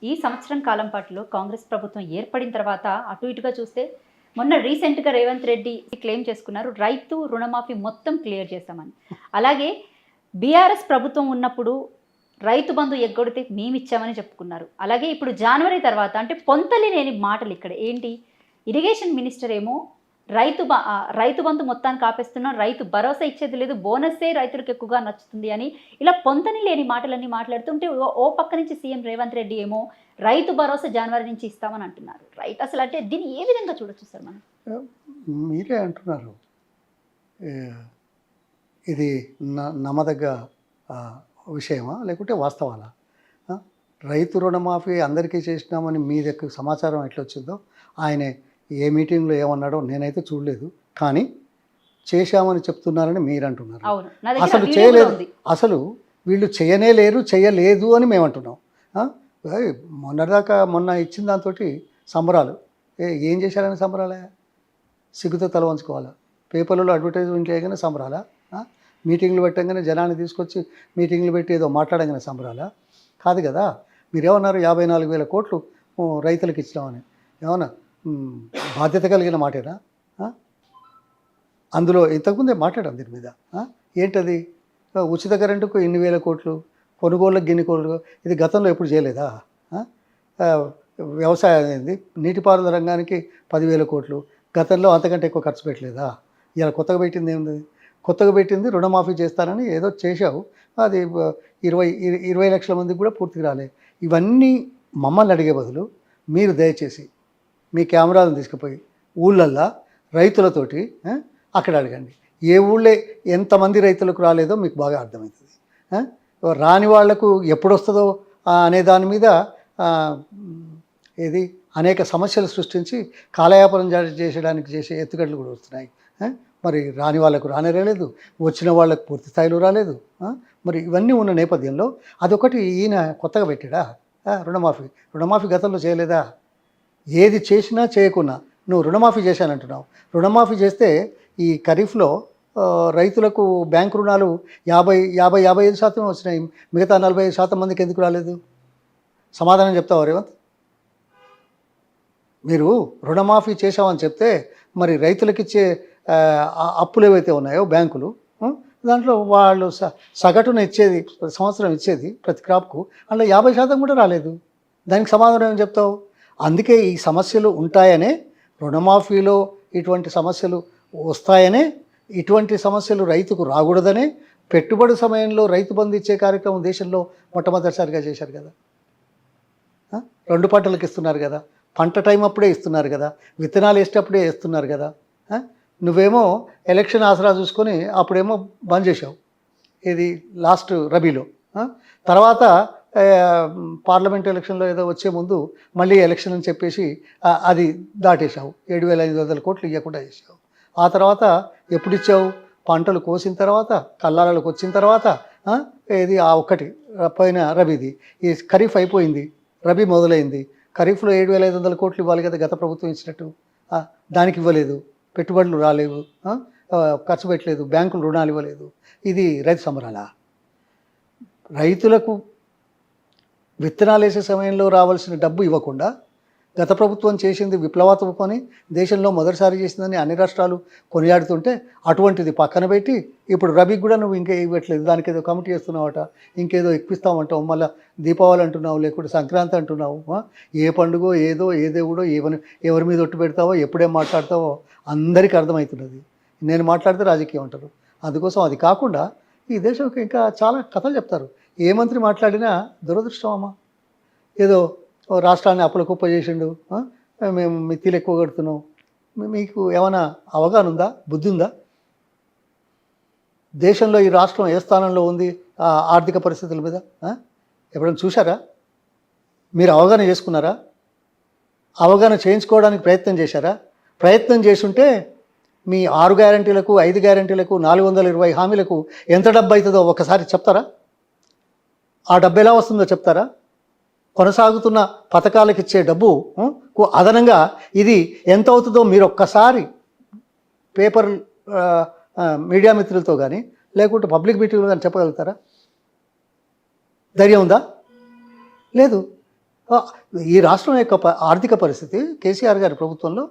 ఈ సంవత్సరం కాలం పాటులో కాంగ్రెస్ ప్రభుత్వం ఏర్పడిన తర్వాత అటు ఇటుగా చూస్తే మొన్న రీసెంట్గా రేవంత్ రెడ్డి క్లెయిమ్ చేసుకున్నారు రైతు రుణమాఫీ మొత్తం క్లియర్ చేస్తామని. అలాగే బీఆర్ఎస్ ప్రభుత్వం ఉన్నప్పుడు రైతు బంధు ఎగ్గొడితే మేమిచ్చామని చెప్పుకున్నారు. అలాగే ఇప్పుడు జనవరి తర్వాత అంటే పొంతలి లేని మాటలు ఇక్కడ ఏంటి, ఇరిగేషన్ మినిస్టర్ ఏమో రైతు బంధు మొత్తాన్ని కాపేస్తున్నాం, రైతు భరోసా ఇచ్చేది లేదు, బోనస్సే రైతులకు ఎక్కువగా నచ్చుతుంది అని ఇలా పొంతని లేని మాటలన్నీ మాట్లాడుతుంటే ఓ పక్క నుంచి సీఎం రేవంత్ రెడ్డి ఏమో రైతు భరోసా జనవరి నుంచి ఇస్తామని అంటున్నారు. రైట్, అసలు అంటే దీన్ని ఏ విధంగా చూడొచ్చు సార్ మనం? మీరే అంటున్నారు, ఇది నమ్మదగ్గ విషయమా లేకుంటే వాస్తవాలా? రైతు రుణమాఫీ అందరికీ చేసినామని మీ దగ్గర సమాచారం ఎట్లా వచ్చిందో, ఆయన ఏ మీటింగ్లో ఏమన్నాడో నేనైతే చూడలేదు, కానీ చేశామని చెప్తున్నారని మీరు అంటున్నారు. అసలు చేయలేదు, అసలు వీళ్ళు చేయలేదు అని మేము అంటున్నాం. మొన్న ఇచ్చిన దాంతో సంబరాలు, ఏం చేశారని సంబరాలే? సిగ్గుతో తల వంచుకోవాలా? పేపర్లలో అడ్వర్టైజ్మెంట్ చేయగానే సంబరాలా? మీటింగ్లు పెట్టగానే జనాన్ని తీసుకొచ్చి మీటింగ్లు పెట్టి ఏదో మాట్లాడగానే సంబరాలా? కాదు కదా. మీరేమన్నారు 54,000 కోట్లు రైతులకు ఇచ్చినామని, ఏమన్నా బాధ్యత కలిగిన మాటేనా? అందులో ఇంతకుముందే మాట్లాడాం దీని మీద. ఏంటది? ఉచిత కరెంటుకు ఇన్ని వేల కోట్లు, కొనుగోళ్ళకి గిన్ని కోట్లు, ఇది గతంలో ఎప్పుడు చేయలేదా? వ్యవసాయం నీటిపారుదల రంగానికి 10,000 కోట్లు, గతంలో అంతకంటే ఎక్కువ ఖర్చు పెట్టలేదా? ఇలా కొత్తగా పెట్టింది ఏముంది? కొత్తగా పెట్టింది రుణమాఫీ చేస్తానని ఏదో చేశావు, అది 20 లక్షల మందికి కూడా పూర్తిగా రాలే. ఇవన్నీ మమ్మల్ని అడిగే బదులు మీరు దయచేసి మీ కెమెరాలను తీసుకుపోయి ఊళ్ళల్లో రైతులతోటి అక్కడ అడగండి. ఏ ఊళ్ళే ఎంతమంది రైతులకు రాలేదో మీకు బాగా అర్థమవుతుంది. రాని వాళ్లకు ఎప్పుడు వస్తుందో అనే దాని మీద అనేక సమస్యలు సృష్టించి కాలయాపనం చేసేయడానికి చేసే ఎత్తుగడలు కూడా వస్తున్నాయి. మరి రాని వాళ్లకు రాలేదు, వచ్చిన వాళ్ళకు పూర్తి స్థాయిలో రాలేదు. మరి ఇవన్నీ ఉన్న నేపథ్యంలో అదొకటి ఈయన కొత్తగా పెట్టాడా? రుణమాఫీ గతంలో చేయలేదా? ఏది చేసినా చేయకున్నా నువ్వు రుణమాఫీ చేశానంటున్నావు. రుణమాఫీ చేస్తే ఈ ఖరీఫ్లో రైతులకు బ్యాంకు రుణాలు 55% వచ్చినాయి, మిగతా 45% మందికి ఎందుకు రాలేదు? సమాధానం చెప్తావా రేవంత్? మీరు రుణమాఫీ చేశామని చెప్తే మరి రైతులకు ఇచ్చే అప్పులు ఏవైతే ఉన్నాయో బ్యాంకులు, దాంట్లో వాళ్ళు సగటున ఇచ్చేది సంవత్సరం ఇచ్చేది ప్రతి క్రాప్కు, అందులో 50% కూడా రాలేదు. దానికి సమాధానం ఏం చెప్తావు? అందుకే ఈ సమస్యలు ఉంటాయనే, రుణమాఫీలో ఇటువంటి సమస్యలు వస్తాయనే, ఇటువంటి సమస్యలు రైతుకు రాకూడదనే పెట్టుబడి సమయంలో రైతు బంధు ఇచ్చే కార్యక్రమం దేశంలో మొట్టమొదటిసారిగా చేశారు కదా. 2 పంటలకు ఇస్తున్నారు కదా, పంట టైం అప్పుడే ఇస్తున్నారు కదా, విత్తనాలు వేసేటప్పుడే ఇస్తున్నారు కదా. నువ్వేమో ఎలక్షన్ ఆసరా చూసుకొని అప్పుడేమో బంద్ చేసావు, ఇది లాస్ట్ రబీలో. తర్వాత పార్లమెంట్ ఎలక్షన్లో ఏదో వచ్చే ముందు మళ్ళీ ఎలక్షన్ అని చెప్పేసి అది దాటేశావు, 7,500 కోట్లు ఇవ్వకుండా చేసావు. ఆ తర్వాత ఎప్పుడు ఇచ్చావు? పంటలు కోసిన తర్వాత, కల్లాలకు వచ్చిన తర్వాత. ఇది ఆ ఒక్కటి పోయిన రబీది, ఈ ఖరీఫ్ అయిపోయింది, రబీ మొదలైంది. ఖరీఫ్లో 7,500 కోట్లు ఇవ్వాలి కదా గత ప్రభుత్వం ఇచ్చినట్టు, దానికి ఇవ్వలేదు. పెట్టుబడులు రాలేవు, ఖర్చు పెట్టలేదు, బ్యాంకులు రుణాలు ఇవ్వలేదు. ఇది రైతు సంబరాలా? రైతులకు విత్తనాలు వేసే సమయంలో రావాల్సిన డబ్బు ఇవ్వకుండా గత ప్రభుత్వం చేసింది విప్లవాత్మక పని, దేశంలో మొదటిసారి చేసిందని అన్ని రాష్ట్రాలు కొనియాడుతుంటే అటువంటిది పక్కన పెట్టి ఇప్పుడు రబీకి కూడా నువ్వు ఇంకే ఇవ్వట్లేదు, దానికి ఏదో కమిటీ చేస్తున్నావట, ఇంకేదో ఇప్పిస్తామంటావు, మళ్ళీ దీపావళి అంటున్నావు, లేకుంటే సంక్రాంతి అంటున్నావు. ఏ పండుగో ఏదో ఏ దేవుడో ఎవరి మీద ఒట్టు పెడతావో ఎప్పుడేం మాట్లాడతావో అందరికీ అర్థమవుతున్నది. నేను మాట్లాడితే రాజకీయం అంటారు. అందుకోసం అది కాకుండా ఈ దేశంకి ఇంకా చాలా కథలు చెప్తారు. ఏ మంత్రి మాట్లాడినా దురదృష్టం అమ్మా, ఏదో రాష్ట్రాన్ని అప్పుల కుప్ప చేసిండు, మేము మిత్తిలు ఎక్కువ కడుతున్నాం. మీకు ఏమైనా అవగాహన ఉందా? బుద్ధి ఉందా? దేశంలో ఈ రాష్ట్రం ఏ స్థానంలో ఉంది ఆర్థిక పరిస్థితుల మీద ఎప్పుడైనా చూసారా? మీరు అవగాహన చేసుకున్నారా? అవగాహన చేయించుకోవడానికి ప్రయత్నం చేశారా? ప్రయత్నం చేసుంటే మీ 6 గ్యారంటీలకు, 5 గ్యారంటీలకు, 420 హామీలకు ఎంత డబ్బు అవుతుందో ఒకసారి చెప్తారా? ఆ డబ్బు ఎలా వస్తుందో చెప్తారా? కొనసాగుతున్న పథకాలకు ఇచ్చే డబ్బు అదనంగా ఇది ఎంత అవుతుందో మీరు ఒక్కసారి పేపర్ మీడియా మిత్రులతో కానీ లేకుంటే పబ్లిక్ మీటింగ్లో కానీ చెప్పగలుగుతారా? ధైర్యం ఉందా? లేదు. ఆ, ఈ రాష్ట్రం యొక్క ఆర్థిక పరిస్థితి కేసీఆర్ గారి ప్రభుత్వంలో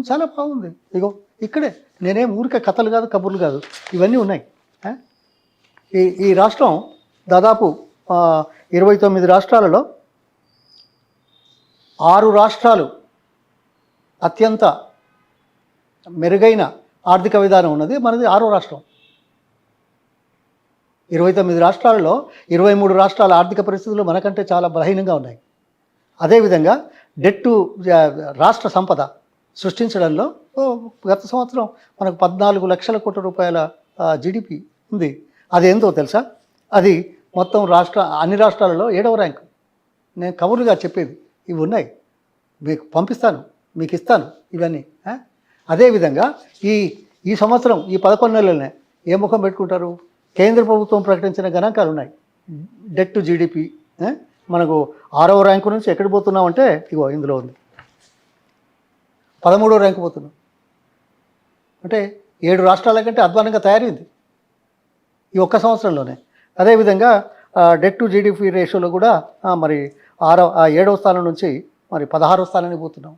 చాలా బాగుంది. ఇగో ఇక్కడే నేనేం ఊరికే కథలు కాదు, కబుర్లు కాదు, ఇవన్నీ ఉన్నాయి. ఆ? ఈ రాష్ట్రం దాదాపు 29 రాష్ట్రాలలో 6 రాష్ట్రాలు అత్యంత మెరుగైన ఆర్థిక విధానం ఉన్నది. మనది 6వ రాష్ట్రం. 29 రాష్ట్రాలలో 23 రాష్ట్రాల ఆర్థిక పరిస్థితులు మనకంటే చాలా బలహీనంగా ఉన్నాయి. అదేవిధంగా డెట్ టు రాష్ట్ర సంపద సృష్టించడంలో గత సంవత్సరం మనకు 14 లక్షల కోట్ల రూపాయల జీడిపి ఉంది. అదేందో తెలుసా? అది మొత్తం అన్ని రాష్ట్రాలలో 7వ ర్యాంకు. నేను కబుర్లుగా చెప్పేది ఇవి ఉన్నాయి, మీకు పంపిస్తాను, మీకు ఇస్తాను ఇవన్నీ. అదేవిధంగా ఈ సంవత్సరం ఈ 11 నెలలనే ఏ ముఖం పెట్టుకుంటారు? కేంద్ర ప్రభుత్వం ప్రకటించిన గణాంకాలు ఉన్నాయి. డెట్ టు జీడిపి మనకు 6వ ర్యాంకు నుంచి ఎక్కడ పోతున్నామంటే ఇగో ఇందులో ఉంది, 13వ ర్యాంకు పోతున్నాం. అంటే 7 రాష్ట్రాల కంటే అధ్వానంగా తయారైంది ఈ ఒక్క సంవత్సరంలోనే. అదేవిధంగా డెట్ టు జీడిపి రేషియోలో కూడా మరి 7వ స్థానం నుంచి మరి 16వ స్థానానికి పోతున్నాం.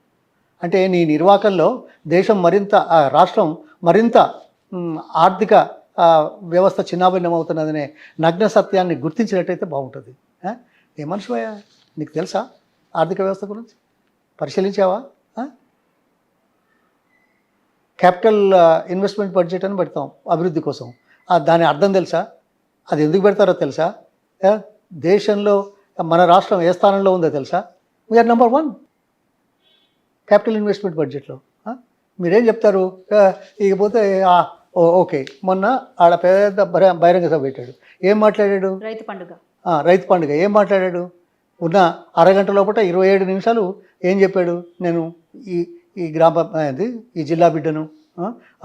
అంటే నీ నిర్వాహకంలో దేశం మరింత రాష్ట్రం మరింత ఆర్థిక వ్యవస్థ చిన్నాభిన్నం అవుతున్నదనే నగ్న సత్యాన్ని గుర్తించినట్టయితే బాగుంటుంది. ఏ మనిషివయ్యా, నీకు తెలుసా ఆర్థిక వ్యవస్థ గురించి? పరిశీలించావా? క్యాపిటల్ ఇన్వెస్ట్మెంట్ బడ్జెట్ అని పెడతాం అభివృద్ధి కోసం. దాని అర్థం తెలుసా? అది ఎందుకు పెడతారో తెలుసా? దేశంలో మన రాష్ట్రం ఏ స్థానంలో ఉందో తెలుసా? వీఆర్ నెంబర్ 1 క్యాపిటల్ ఇన్వెస్ట్మెంట్ బడ్జెట్లో. మీరేం చెప్తారు? ఇకపోతే ఓకే, మొన్న ఆడ పెద్ద బహిరంగ సభ పెట్టాడు. ఏం మాట్లాడాడు? రైతు పండుగ ఏం మాట్లాడాడు? ఉన్న అరగంట లోపల 27 నిమిషాలు ఏం చెప్పాడు? నేను ఈ ఈ జిల్లా బిడ్డను,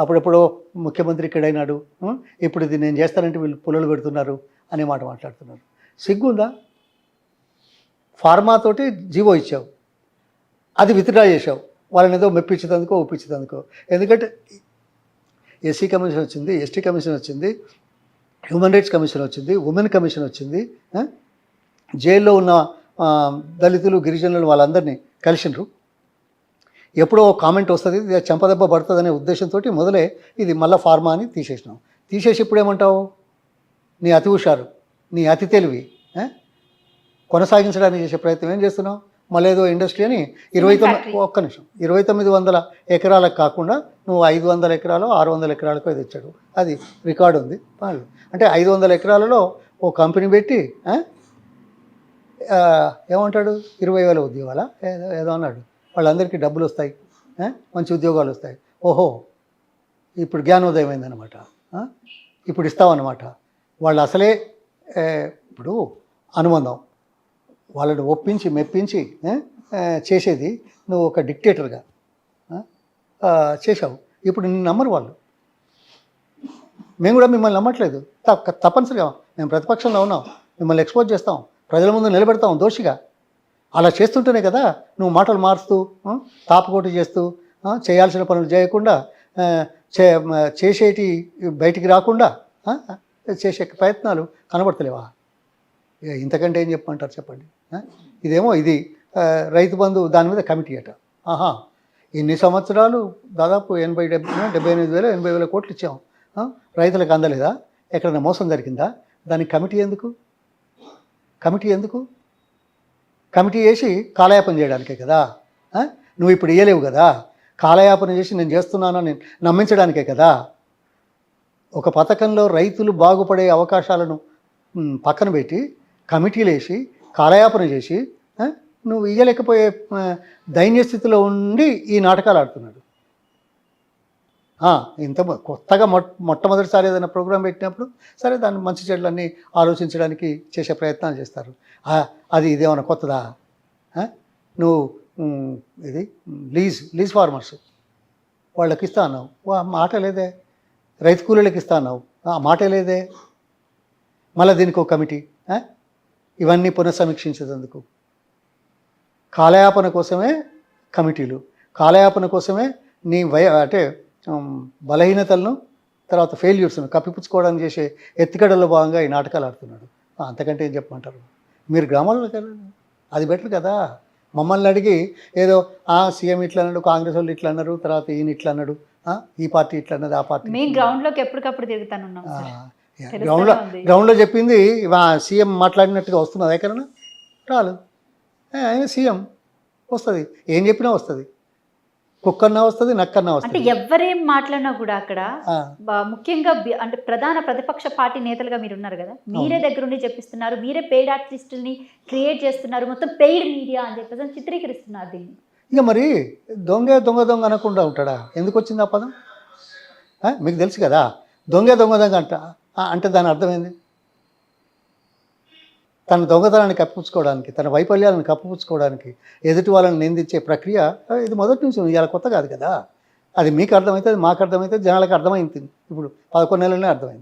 అప్పుడెప్పుడో ముఖ్యమంత్రి ఇక్కడైనాడు, ఇప్పుడు ఇది నేను చేస్తానంటే వీళ్ళు పుల్లలు పెడుతున్నారు అనే మాట మాట్లాడుతున్నారు. సిగ్గుందా? ఫార్మాతోటి జీవో ఇచ్చావు, అది విత్డ్రా చేసావు, వాళ్ళని ఏదో మెప్పించేందుకో ఒప్పించేందుకో. ఎందుకంటే ఎస్సీ కమిషన్ వచ్చింది, ఎస్టీ కమిషన్ వచ్చింది, హ్యూమన్ రైట్స్ కమిషన్ వచ్చింది, ఉమెన్ కమిషన్ వచ్చింది, జైల్లో ఉన్న దళితులు గిరిజనులు వాళ్ళందరినీ కలిసినరు. ఎప్పుడో కామెంట్ వస్తుంది, చెంపదెబ్బ పడుతుందనే ఉద్దేశంతో మొదలే ఇది మళ్ళీ ఫార్మా అని తీసేసినాం. తీసేసి ఇప్పుడు ఏమంటావు? నీ అతి హుషారు, నీ అతి తెలివి కొనసాగించడానికి చేసే ప్రయత్నం ఏం చేస్తున్నావు? మళ్ళీ ఏదో ఇండస్ట్రీ అని 2900 ఎకరాలకు కాకుండా నువ్వు 500 ఎకరాలు 600 ఎకరాలకు అది ఇచ్చాడు. అది రికార్డు ఉంది వాళ్ళు. అంటే 500 ఎకరాలలో ఓ కంపెనీ పెట్టి ఏమంటాడు 20,000 ఉద్యోగాలా ఏదో అన్నాడు. వాళ్ళందరికీ డబ్బులు వస్తాయి, మంచి ఉద్యోగాలు వస్తాయి. ఓహో, ఇప్పుడు జ్ఞానోదయం అయిందనమాట. ఇప్పుడు ఇస్తామన్నమాట. వాళ్ళు అసలే ఇప్పుడు అనుబంధం వాళ్ళని ఒప్పించి మెప్పించి చేసేది నువ్వు ఒక డిక్టేటర్గా చేశావు. ఇప్పుడు నిన్ను నమ్మరు వాళ్ళు. మేము కూడా మిమ్మల్ని నమ్మట్లేదు. తప్పనిసరిగా మేము ప్రతిపక్షంలో ఉన్నాం, మిమ్మల్ని ఎక్స్పోజ్ చేస్తాం, ప్రజల ముందు నిలబెడతాం దోషిగా. అలా చేస్తుంటేనే కదా నువ్వు మాటలు మారుస్తూ తాపకోటి చేస్తూ చేయాల్సిన పనులు చేయకుండా చేసేటి బయటికి రాకుండా చేసే ప్రయత్నాలు కనబడతలేవా? ఇంతకంటే ఏం చెప్పమంటారు చెప్పండి? ఇదేమో ఇది రైతు బంధు దాని మీద కమిటీ అట. ఇన్ని సంవత్సరాలు దాదాపు 78,000 కోట్లు ఇచ్చాం, రైతులకు అందలేదా? ఎక్కడైనా మోసం జరిగిందా? దానికి కమిటీ ఎందుకు? కమిటీ వేసి కాలయాపన చేయడానికే కదా. నువ్వు ఇప్పుడు ఇయ్యలేవు కదా, కాలయాపన చేసి నేను చేస్తున్నానని నమ్మించడానికే కదా. ఒక పథకంలో రైతులు బాగుపడే అవకాశాలను పక్కన పెట్టి కమిటీలు వేసి కాలయాపన చేసి నువ్వు ఇయ్యలేకపోయే దైన్య స్థితిలో ఉండి ఈ నాటకాలు ఆడుతున్నాడు. ఇంత కొత్తగా మొట్టమొదటిసారి ఏదైనా ప్రోగ్రాం పెట్టినప్పుడు సరే దాన్ని మంచి చెడులన్నీ ఆలోచించడానికి చేసే ప్రయత్నాలు చేస్తారు. అది ఇదేమన్నా కొత్తదా? నువ్వు ఇది లీజ్ ఫార్మర్స్ వాళ్ళకి ఇస్తా అన్నావు, మాట లేదే. రైతు కూలీలకు ఇస్తా అన్నావు, మాట లేదే. మళ్ళీ దీనికి ఒక కమిటీ, ఇవన్నీ పునఃసమీక్షించేందుకు. కాలయాపన కోసమే కమిటీలు, కాలయాపన కోసమే నీ అంటే బలహీనతలను తర్వాత ఫెయిల్యూర్స్ను కప్పిపుచ్చుకోవడానికి చేసే ఎత్తుగడల్లో భాగంగా ఈ నాటకాలు ఆడుతున్నాడు. అంతకంటే ఏం చెప్పమంటారు? మీరు గ్రామాల్లో వెళ్ళండి, అది బెటర్ కదా. మమ్మల్ని అడిగి ఏదో సీఎం ఇట్లా అన్నాడు, కాంగ్రెస్ వాళ్ళు ఇట్లా అన్నారు, తర్వాత ఈయన ఇట్లా అన్నాడు, ఈ పార్టీ ఇట్లా అన్నది, ఆ పార్టీ మేము గ్రౌండ్లోకి ఎప్పటికప్పుడు తిరుగుతాను ఉన్నాం సార్. గ్రౌండ్లో ఉంది. గ్రౌండ్లో చెప్పింది సీఎం మాట్లాడినట్టుగా వస్తున్నది ఎక్కడన్నా రాలేదు. ఆయన సీఎం వస్తుంది, ఏం చెప్పినా వస్తుంది, కుక్కన్నా వస్తుంది, నక్కన్నా అంటే వస్తుంది. ఎవరేం మాట్లాడినా కూడా అక్కడ ఆ, ముఖ్యంగా అంటే ప్రధాన ప్రతిపక్ష పార్టీ నేతలుగా మీరు ఉన్నారు కదా, మీరే దగ్గరుండి చెప్పిస్తున్నారు, మీరే పెయిడ్ ఆర్టిస్టుల్ని క్రియేట్ చేస్తున్నారు, మొత్తం పెయిడ్ మీడియా అని చెప్పేసి చిత్రీకరిస్తున్నారు దీన్ని. ఇక మరి దొంగ దొంగ దొంగ అనకుండా ఉంటాడా? ఎందుకు వచ్చింది ఆ పదం? మీకు తెలుసు కదా, దొంగ దొంగ దొంగ అంటే దాని అర్థం ఏంది? తన దొంగతనాన్ని కప్పిపుచ్చుకోవడానికి, తన వైఫల్యాలను కప్పిపుచ్చుకోవడానికి ఎదుటి వాళ్ళని నిందించే ప్రక్రియ ఇది మొదటి నుంచి ఇవాళ కొత్త కాదు కదా. అది మీకు అర్థమైతే, అది మాకు అర్థమైతే, జనాలకు అర్థమైంది. ఇప్పుడు 11 నెలలనే అర్థమైంది.